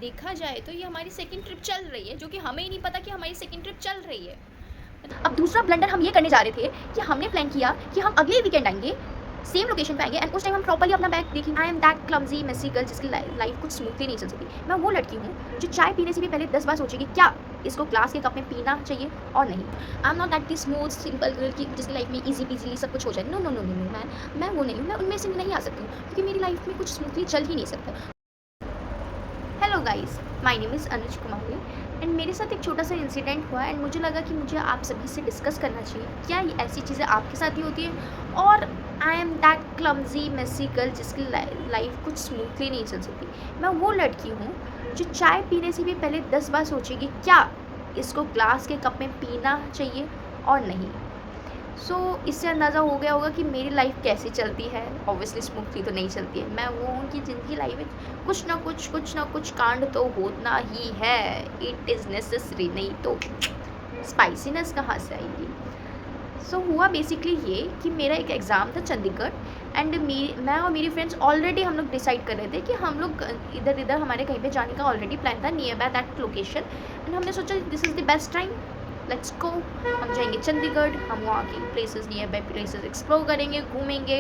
देखा जाए तो ये हमारी सेकंड ट्रिप चल रही है, जो कि हमें ही नहीं पता कि हमारी सेकंड ट्रिप चल रही है। अब दूसरा ब्लंडर हम ये करने जा रहे थे कि हमने प्लान किया कि हम अगले वीकेंड आएंगे, सेम लोकेशन पे आएंगे, एंड उस टाइम हम प्रॉपर्ली अपना बैग देखेंगे। I am that clumsy messy girl जिसकी लाइफ कुछ स्मूथली नहीं चल सकती। मैं वो लड़की हूँ जो चाय पीने से भी पहले 10 बार सोचेगी क्या इसको ग्लास के कप में पीना चाहिए और नहीं। I am not that the smooth simple girl की जिसकी लाइफ में इजी पीजीली सब कुछ हो जाए। No no no no no मैं वो नहीं हूँ, मैं उनमें से नहीं आ सकती हूँ, क्योंकि मेरी लाइफ में कुछ स्मूथली चल ही नहीं सकता। Hello guys, my name is Anuj Kumari and मेरे साथ एक छोटा सा इंसिडेंट हुआ एंड मुझे लगा कि मुझे आप सभी से डिस्कस करना चाहिए क्या ये ऐसी चीज़ें आपके साथ ही होती हैं। और I am that clumsy messy girl जिसकी लाइफ कुछ स्मूथली नहीं चल सकती। मैं वो लड़की हूँ जो चाय पीने से भी पहले 10 बार सोचेगी क्या इसको ग्लास के कप में पीना चाहिए और नहीं। इससे अंदाज़ा हो गया होगा कि मेरी लाइफ कैसी चलती है। ऑब्वियसली स्मूथली तो नहीं चलती है। मैं वो हूँ कि जिनकी लाइफ में कुछ ना कुछ कांड तो होना ही है। इट इज़ नेसेसरी, नहीं तो स्पाइसीनेस कहाँ से आएगी। हुआ बेसिकली ये कि मेरा एक एग्ज़ाम था चंडीगढ़ एंड मैं और मेरी फ्रेंड्स ऑलरेडी हम लोग डिसाइड कर रहे थे कि हम लोग इधर हमारे कहीं पे जाने का ऑलरेडी प्लान था near by that location and हमने सोचा this is the best time, let's go. हम जाएंगे चंडीगढ़, हम वहाँ की places near by places explore करेंगे, घूमेंगे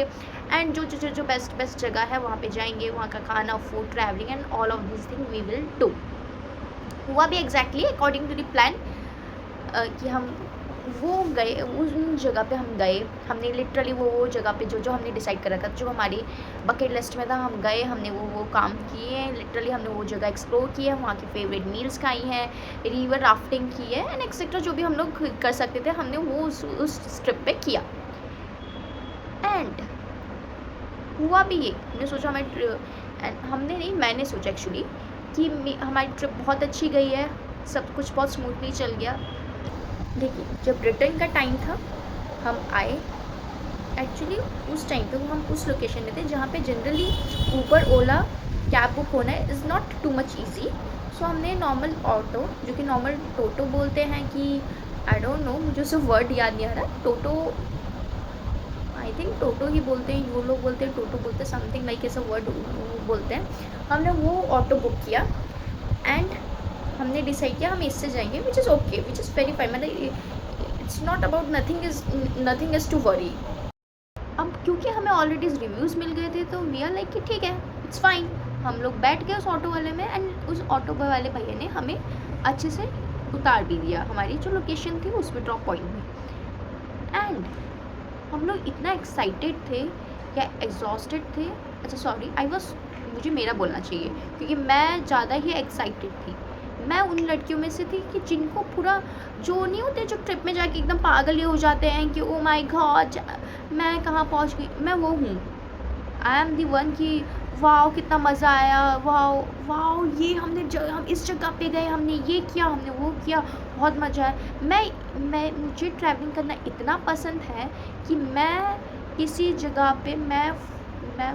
एंड जो बेस्ट जगह है वहाँ पे जाएंगे, वहाँ का खाना, food, travelling and all of this thing we will do. हुआ भी exactly according to the plan कि हम वो गए, उन जगह पे हम गए। हमने लिटरली वो जगह पे जो हमने डिसाइड कर रखा था, जो हमारी बकेट लिस्ट में था, हम गए, हमने वो काम किए। लिटरली हमने वो जगह एक्सप्लोर की है, वहाँ की फेवरेट मील्स खाई हैं, रिवर राफ्टिंग की है एंड एक्सेट्रा जो भी हम लोग कर सकते थे हमने वो उस ट्रिप पे किया। एंड हुआ भी ये, हमने सोचा हमने नहीं, मैंने सोचा एक्चुअली कि हमारी ट्रिप बहुत अच्छी गई है, सब कुछ बहुत स्मूथली चल गया। देखिए, जब रिटर्न का टाइम था हम आए, एक्चुअली उस टाइम पे हम उस लोकेशन में थे जहाँ पे जनरली ऊबर ओला कैब बुक होना is not too much easy. हमने नॉर्मल ऑटो, जो कि नॉर्मल टोटो बोलते हैं कि आई डोंट नो, मुझे उससे वर्ड याद नहीं आ रहा। टोटो, आई थिंक टोटो ही बोलते हैं, वो लोग बोलते हैं टोटो बोलते हैं, समथिंग लाइक ऐसा वर्ड बोलते हैं। हमने वो ऑटो बुक किया एंड हमने डिसाइड किया हम इससे जाएंगे, which is okay, which is very fine. मतलब it's not about nothing is to worry. अब क्योंकि हमें ऑलरेडी रिव्यूज़ मिल गए थे तो वी आर लाइक कि ठीक है, इट्स फाइन। हम लोग बैठ गए उस ऑटो वाले में एंड उस ऑटो वाले भैया ने हमें अच्छे से उतार भी दिया हमारी जो लोकेशन थी उसमें, ड्रॉप पॉइंट में। एंड हम लोग इतना एक्साइटेड थे या एग्जॉस्टेड थे, अच्छा सॉरी, मुझे मेरा बोलना चाहिए क्योंकि मैं ज़्यादा ही एक्साइटेड थी। मैं उन लड़कियों में से थी कि जिनको पूरा, जो नहीं होते जो ट्रिप में जाके एकदम पागल ये हो जाते हैं कि ओ माय गॉड मैं कहाँ पहुँच गई, मैं वो हूँ। आई एम दी वन कि वाओ कितना मज़ा आया, वाओ वाओ ये हम इस जगह पे गए, हमने ये किया, हमने वो किया, बहुत मज़ा आया। मुझे ट्रैवलिंग करना इतना पसंद है कि मैं किसी जगह पे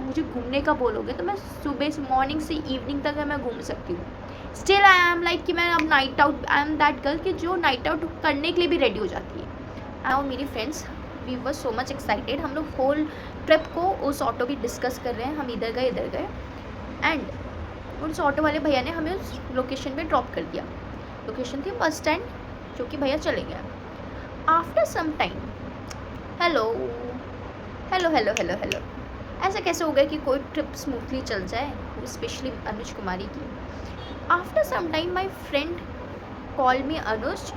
मुझे घूमने का बोलोगे तो मैं सुबह से मॉर्निंग से इवनिंग तक मैं घूम सकती हूँ। स्टिल आई एम लाइक कि मैं अब night out, I am that girl कि जो नाइट आउट करने के लिए भी रेडी हो जाती है। और मेरी friends we were so much excited. हम लोग होल ट्रिप को उस ऑटो की डिस्कस कर रहे हैं, हम इधर गए एंड उस ऑटो वाले भैया ने हमें उस लोकेशन पे ड्रॉप कर दिया। लोकेशन थी बस स्टैंड, जो कि भैया चले गया। After some time, hello hello hello hello hello, ऐसा कैसे हो गया कि कोई ट्रिप स्मूथली चल जाए, स्पेशली अनुज कुमारी की। After some time my friend call me, Anuj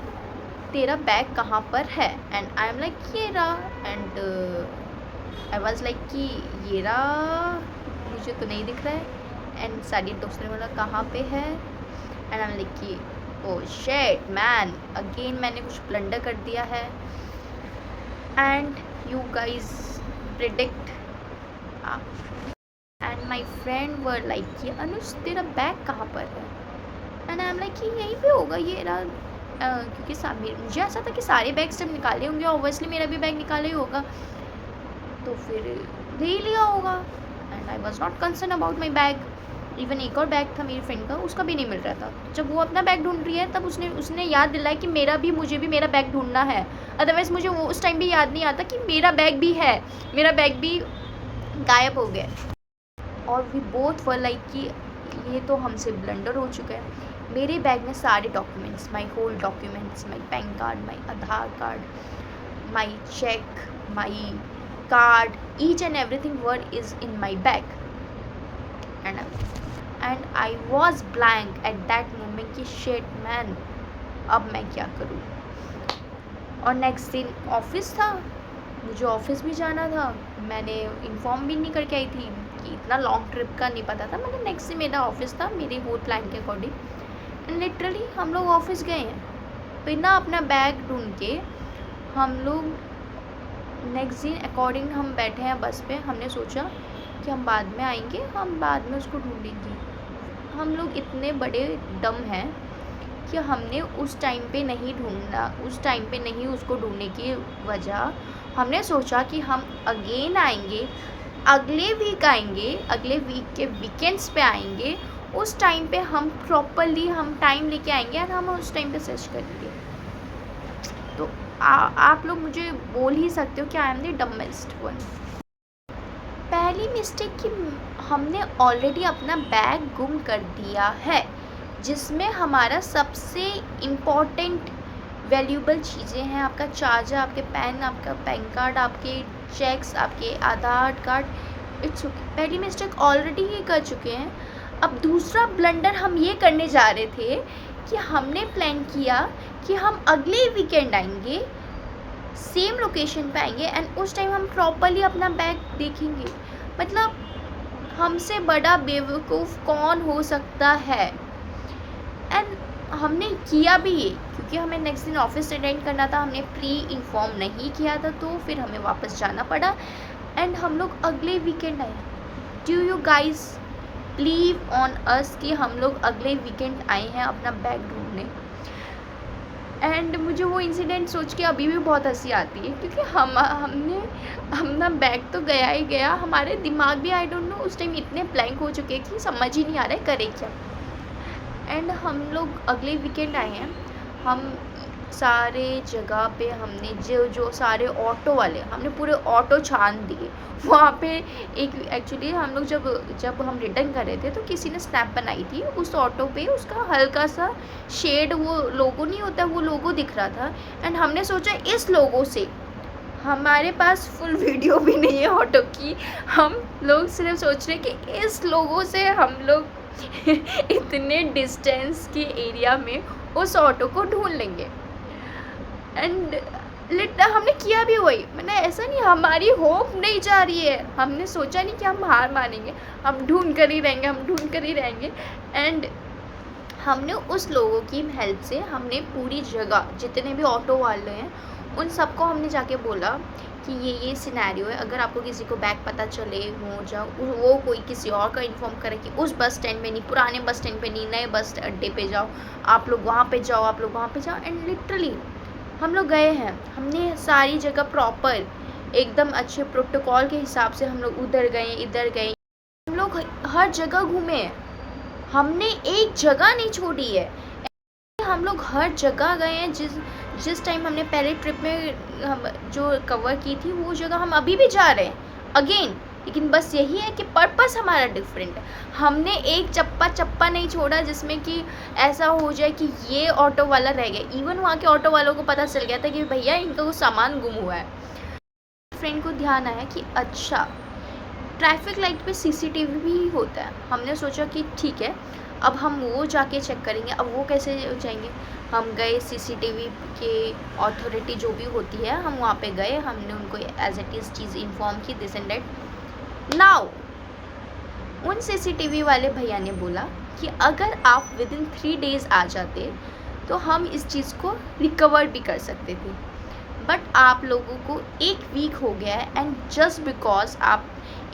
तेरा बैग कहाँ पर है, एंड आई एम लाइक ये रहा, एंड आई वॉज लाइक कि ये रहा, मुझे तो नहीं दिख रहा है। एंड सारी दोस्तों ने बोला कहाँ पे है, एंड आई एम लाइक कि ओ शेट मैन, अगेन मैंने कुछ ब्लंडर कर दिया है। And you guys predict, and my friend were like कि अनुज तेरा बैग कहाँ पर है, एंड आई एम लाइक कि यहीं पे होगा ये रहा। क्योंकि मुझे ऐसा था कि सारे बैग्स जब निकाले होंगे ऑब्वियसली मेरा भी बैग निकाले ही होगा, तो फिर ले ही लिया होगा। And I was not concern about my bag. Even एक और बैग था मेरी फ्रेंड का, उसका भी नहीं मिल रहा था। जब वो अपना बैग ढूंढ रही है तब उसने याद दिलाया कि मुझे भी मेरा बैग ढूंढना है, अदरवाइज़ मुझे वो उस टाइम भी याद नहीं आता कि मेरा बैग भी है, मेरा बैग भी गायब हो गया। और वी बोथ वर लाइक कि ये तो हमसे ब्लंडर हो चुका है। मेरे बैग में सारे documents, my whole documents, my PAN card, my Aadhaar card, my cheque, my card, each and everything word is in my bag. and I was blank at that moment कि shit man, अब मैं क्या करूँ। और next दिन office था, मुझे office भी जाना था। मैंने इन्फॉर्म भी नहीं करके आई थी कि इतना लॉन्ग ट्रिप का नहीं पता था। मतलब नेक्स्ट दिन मेरा ऑफिस था मेरे होल प्लान के अकॉर्डिंग, एंड लिटरली हम लोग ऑफिस गए हैं बिना अपना बैग ढूंढ के। हम लोग नेक्स्ट दिन अकॉर्डिंग हम बैठे हैं बस पे, हमने सोचा कि हम बाद में आएंगे, हम बाद में उसको ढूंढेंगे। हम लोग इतने बड़े डम हैं कि हमने उस टाइम पे नहीं ढूंढना, उस टाइम पे नहीं उसको ढूंढने की वजह हमने सोचा कि हम अगेन आएंगे, अगले वीक आएंगे, अगले वीक के वीकेंड्स पे आएंगे। उस टाइम पे हम प्रॉपरली हम टाइम लेके आएंगे और हम उस टाइम पे सर्च करेंगे। तो आप लोग मुझे बोल ही सकते हो कि I am the dumbest one. पहली मिस्टेक कि हमने ऑलरेडी अपना बैग गुम कर दिया है, जिसमें हमारा सबसे इम्पॉर्टेंट वैल्यूबल चीज़ें हैं, आपका चार्जर, आपके पेन, आपका पैन कार्ड, आपके चेक्स, आपके आधार कार्ड। इट्स ओके, पहली मिस्टेक ऑलरेडी ये कर चुके हैं। अब दूसरा ब्लंडर हम ये करने जा रहे थे कि हमने प्लान किया कि हम अगले वीकेंड आएंगे, सेम लोकेशन पे आएंगे, एंड उस टाइम हम प्रॉपरली अपना बैग देखेंगे। मतलब हमसे बड़ा बेवकूफ़ कौन हो सकता है। एंड हमने किया भी ये, क्योंकि हमें नेक्स्ट दिन ऑफिस अटेंड करना था, हमने प्री इन्फॉर्म नहीं किया था, तो फिर हमें वापस जाना पड़ा एंड हम लोग अगले वीकेंड आए। Do you guys believe on us कि हम लोग अगले वीकेंड आए हैं अपना बैग ढूंढने। एंड मुझे वो इंसिडेंट सोच के अभी भी बहुत हंसी आती है, क्योंकि हमने अपना बैग तो गया ही गया, हमारे दिमाग भी आई डोंट नो उस टाइम इतने ब्लैंक हो चुके कि समझ ही नहीं आ रहा है करे क्या। एंड हम लोग अगले वीकेंड आए हैं, हम सारे जगह पे हमने जो सारे ऑटो वाले, हमने पूरे ऑटो छान दिए वहाँ पे। एक एक्चुअली हम लोग जब हम रिटर्न कर रहे थे तो किसी ने स्नैप बनाई थी उस ऑटो पे, उसका हल्का सा शेड, वो लोगो नहीं होता, वो लोगो दिख रहा था। एंड हमने सोचा इस लोगो से, हमारे पास फुल वीडियो भी नहीं है ऑटो की, हम लोग सिर्फ सोच रहे कि इस लोगो से हम लोग इतने डिस्टेंस के एरिया में उस ऑटो को ढूंढ लेंगे। एंड हमने किया भी वही, मैंने ऐसा नहीं, हमारी होप नहीं जा रही है, हमने सोचा नहीं कि हम हार मानेंगे, हम ढूंढ कर ही रहेंगे, हम ढूंढ कर ही रहेंगे। एंड हमने उस लोगों की हेल्प से हमने पूरी जगह जितने भी ऑटो वाले हैं उन सबको हमने जाके बोला कि ये सिनेरियो है, अगर आपको किसी को बैग पता चले हो जाओ, वो कोई किसी और का इन्फॉर्म करे कि उस बस स्टैंड पे नहीं, पुराने बस स्टैंड पे नहीं, नए बस अड्डे पे जाओ, आप लोग वहाँ पे जाओ, आप लोग वहाँ पे जाओ। एंड लिटरली हम लोग गए हैं, हमने सारी जगह प्रॉपर एकदम अच्छे प्रोटोकॉल के हिसाब से हम लोग उधर गए, इधर गए, हम लोग हर जगह घूमे, हमने एक जगह नहीं छोड़ी है। हम लोग हर जगह गए हैं, जिस टाइम हमने पहले ट्रिप में हम जो कवर की थी वो जगह हम अभी भी जा रहे हैं अगेन। लेकिन बस यही है कि पर्पस हमारा डिफरेंट है। हमने एक चप्पा नहीं छोड़ा जिसमें कि ऐसा हो जाए कि ये ऑटो वाला रह गया। इवन वहाँ के ऑटो वालों को पता चल गया था कि भैया इनका वो सामान गुम हुआ है। फ्रेंड को ध्यान आया कि अच्छा ट्रैफिक लाइट पे सीसीटीवी भी होता है। हमने सोचा कि ठीक है, अब हम वो जाके चेक करेंगे। अब वो कैसे जाएंगे, हम गए सीसीटीवी के अथॉरिटी जो भी होती है, हम वहाँ पे गए, हमने उनको एज इट इज़ चीज़ इन्फॉर्म की, दिस एंड दैट। नाउ उन सीसीटीवी वाले भैया ने बोला कि अगर आप विद इन 3 days आ जाते तो हम इस चीज़ को रिकवर भी कर सकते थे, बट आप लोगों को 1 वीक हो गया है, एंड जस्ट बिकॉज आप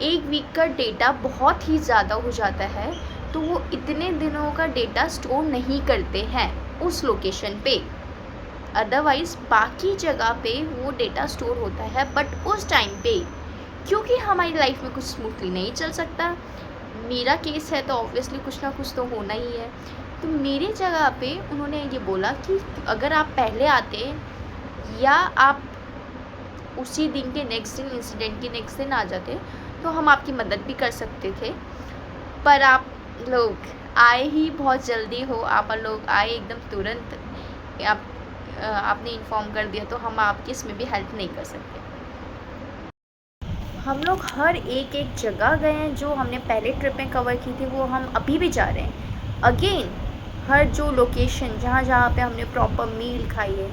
1 वीक का डेटा बहुत ही ज़्यादा हो जाता है तो वो इतने दिनों का डेटा स्टोर नहीं करते हैं उस लोकेशन पे। अदरवाइज़ बाकी जगह पे वो डेटा स्टोर होता है, बट उस टाइम पे क्योंकि हमारी लाइफ में कुछ स्मूथली नहीं चल सकता, मेरा केस है तो ऑब्वियसली कुछ ना कुछ तो होना ही है। तो मेरी जगह पे उन्होंने ये बोला कि अगर आप पहले आते या आप उसी दिन के नेक्स्ट दिन, इंसिडेंट के नेक्स्ट दिन आ जाते तो हम आपकी मदद भी कर सकते थे, पर आप लोग आए ही बहुत जल्दी हो, आप लोग आए एकदम तुरंत। आप आपने इन्फॉर्म कर दिया तो हम आपकी इसमें भी हेल्प नहीं कर सकते। हम लोग हर एक एक जगह गए हैं जो हमने पहले ट्रिप में कवर की थी, वो हम अभी भी जा रहे हैं अगेन। हर जो लोकेशन जहाँ जहाँ पे हमने प्रॉपर मील खाई है,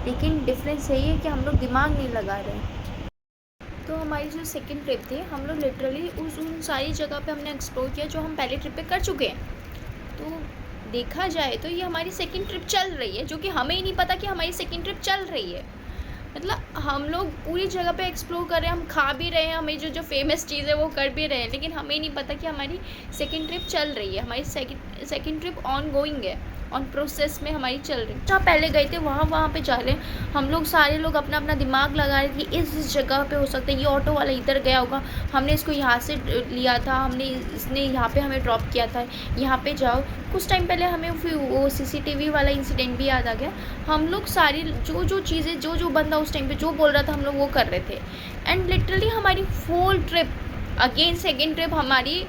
लेकिन डिफरेंस यही है कि हम लोग दिमाग नहीं लगा रहे हैं। तो हमारी जो सेकंड ट्रिप थी, हम लोग लिटरली उन सारी जगह पे हमने एक्सप्लोर किया जो हम पहले ट्रिप पे कर चुके हैं। तो देखा जाए तो ये हमारी सेकंड ट्रिप चल रही है, जो कि हमें ही नहीं पता कि हमारी सेकंड ट्रिप चल रही है। मतलब हम लोग पूरी जगह पे एक्सप्लोर कर रहे हैं, हम खा भी रहे हैं, हमें जो जो फेमस चीज़ है वो कर भी रहे हैं, लेकिन हमें ही नहीं पता कि हमारी सेकंड ट्रिप चल रही है। हमारी सेकंड ट्रिप ऑन गोइंग है, ऑन प्रोसेस में हमारी चल रही है। जहाँ पहले गए थे वहाँ पे जा रहे हैं हम लोग। सारे लोग अपना अपना दिमाग लगा रहे थे कि इस जगह पे हो सकता है, ये ऑटो वाला इधर गया होगा, हमने इसको यहाँ से लिया था, इसने यहाँ पे हमें ड्रॉप किया था, यहाँ पे जाओ। कुछ टाइम पहले हमें फिर वो CCTV वाला इंसिडेंट भी याद आ गया। हम लोग सारी जो चीज़ें जो बंदा उस टाइम पे जो बोल रहा था हम लोग वो कर रहे थे। एंड लिटरली हमारी full trip again second trip हमारी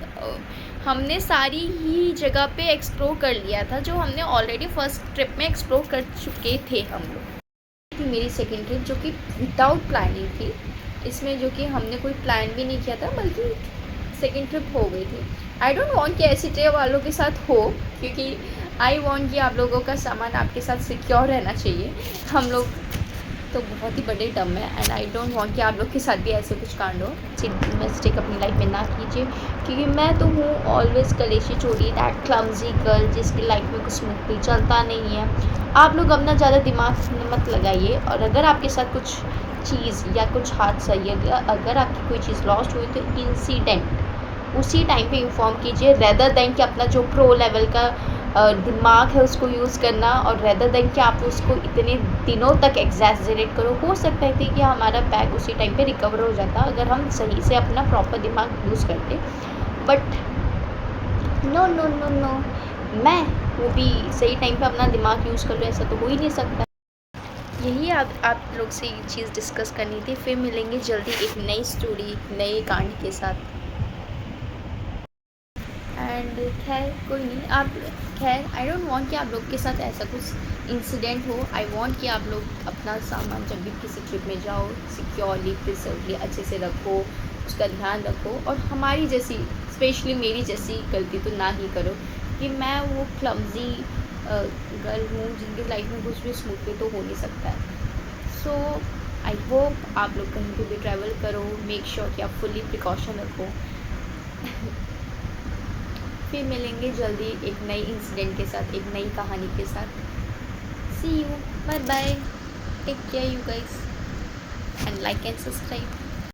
हमने सारी ही जगह पे एक्सप्लोर कर लिया था जो हमने ऑलरेडी फर्स्ट ट्रिप में एक्सप्लोर कर चुके थे हम लोग। थी मेरी सेकेंड ट्रिप जो कि विदाउट प्लानिंग थी, इसमें जो कि हमने कोई प्लान भी नहीं किया था, बल्कि सेकेंड ट्रिप हो गई थी। आई डोंट वांट कि ऐसी ट्रिप वालों के साथ हो, क्योंकि आई वांट कि आप लोगों का सामान आपके साथ सिक्योर रहना चाहिए। हम लोग तो बहुत ही बड़े डम है, एंड आई डोंट वांट कि आप लोग के साथ भी ऐसे कुछ कांड हो। मिस्टेक अपनी लाइफ में ना कीजिए, क्योंकि मैं तो हूँ ऑलवेज कलेशी चोरी, दैट क्लमजी गर्ल जिसकी लाइफ में कुछ स्मूथली चलता नहीं है। आप लोग अपना ज़्यादा दिमाग मत लगाइए, और अगर आपके साथ कुछ चीज़ या कुछ हादसा या अगर आपकी कोई चीज़ लॉस्ट हुई तो इंसिडेंट उसी टाइम पे इन्फॉर्म कीजिए, रेदर देन कि अपना जो प्रो लेवल का दिमाग है उसको यूज़ करना, और रेदर देन कि आप उसको इतने दिनों तक एग्जैजरेट करो। हो सकता है कि हमारा बैग उसी टाइम पे रिकवर हो जाता अगर हम सही से अपना प्रॉपर दिमाग यूज़ करते। But no no no no, मैं वो भी सही टाइम पे अपना दिमाग यूज़ कर लूँ, ऐसा तो हो ही नहीं सकता। यही आप लोग से ये चीज़ डिस्कस करनी थी। फिर मिलेंगे जल्दी एक नई स्टोरी, नए कांड के साथ। एंड खैर कोई नहीं, आप खैर आई डोंट वांट कि आप लोग के साथ ऐसा कुछ इंसिडेंट हो। आई वांट कि आप लोग अपना सामान जब भी किसी ट्रिप में जाओ सिक्योरली प्रिजर्वली अच्छे से रखो, उसका ध्यान रखो, और हमारी जैसी स्पेशली मेरी जैसी गलती तो ना ही करो कि मैं वो क्लमजी गर्ल हूँ जिनकी लाइफ में कुछ भी स्मूथली तो हो नहीं सकता है। सो आई होप आप लोग कहीं पे भी ट्रैवल करो, मेक श्योर कि आप फुल्ली प्रिकॉशन रखो। फिर मिलेंगे जल्दी एक नई इंसिडेंट के साथ, एक नई कहानी के साथ। See you, bye bye, take care you guys, and like and subscribe.